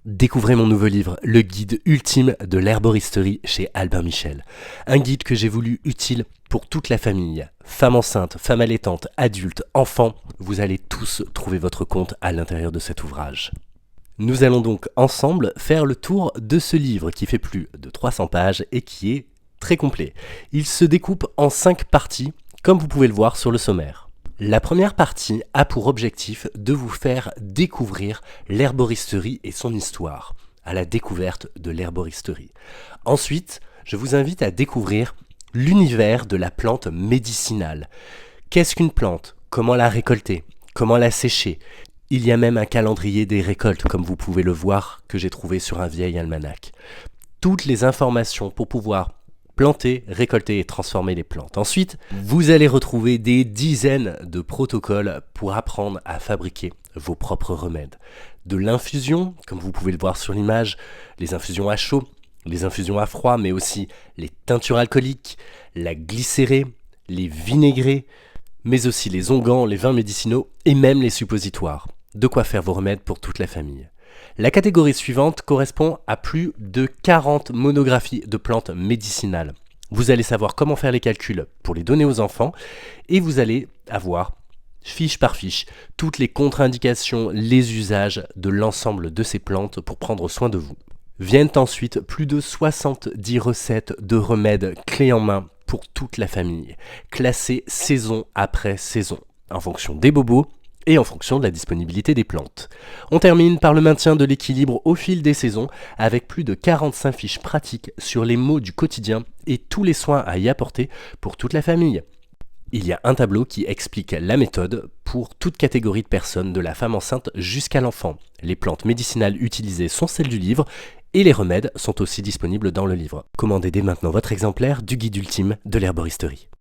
Découvrez mon nouveau livre, le guide ultime de l'herboristerie chez Albin Michel. Un guide que j'ai voulu utile pour toute la famille. Femmes enceintes, femmes allaitantes, adultes, enfants, vous allez tous trouver votre compte à l'intérieur de cet ouvrage. Nous allons donc ensemble faire le tour de ce livre qui fait plus de 300 pages et qui est très complet. Il se découpe en 5 parties, comme vous pouvez le voir sur le sommaire. La première partie a pour objectif de vous faire découvrir l'herboristerie et son histoire, à la découverte de l'herboristerie. Ensuite, je vous invite à découvrir l'univers de la plante médicinale. Qu'est-ce qu'une plante? Comment la récolter? Comment la sécher? Il y a même un calendrier des récoltes, comme vous pouvez le voir, que j'ai trouvé sur un vieil almanach. Toutes les informations pour pouvoir planter, récolter et transformer les plantes. Ensuite, vous allez retrouver des dizaines de protocoles pour apprendre à fabriquer vos propres remèdes. De l'infusion, comme vous pouvez le voir sur l'image, les infusions à chaud, les infusions à froid, mais aussi les teintures alcooliques, la glycérée, les vinaigrés, mais aussi les onguents, les vins médicinaux et même les suppositoires. De quoi faire vos remèdes pour toute la famille. La catégorie suivante correspond à plus de 40 monographies de plantes médicinales. Vous allez savoir comment faire les calculs pour les donner aux enfants et vous allez avoir, fiche par fiche, toutes les contre-indications, les usages de l'ensemble de ces plantes pour prendre soin de vous. Viennent ensuite plus de 70 recettes de remèdes clés en main pour toute la famille, classées saison après saison, en fonction des bobos et en fonction de la disponibilité des plantes. On termine par le maintien de l'équilibre au fil des saisons avec plus de 45 fiches pratiques sur les maux du quotidien et tous les soins à y apporter pour toute la famille. Il y a un tableau qui explique la méthode pour toute catégorie de personnes, de la femme enceinte jusqu'à l'enfant. Les plantes médicinales utilisées sont celles du livre et les remèdes sont aussi disponibles dans le livre. Commandez dès maintenant votre exemplaire du guide ultime de l'herboristerie.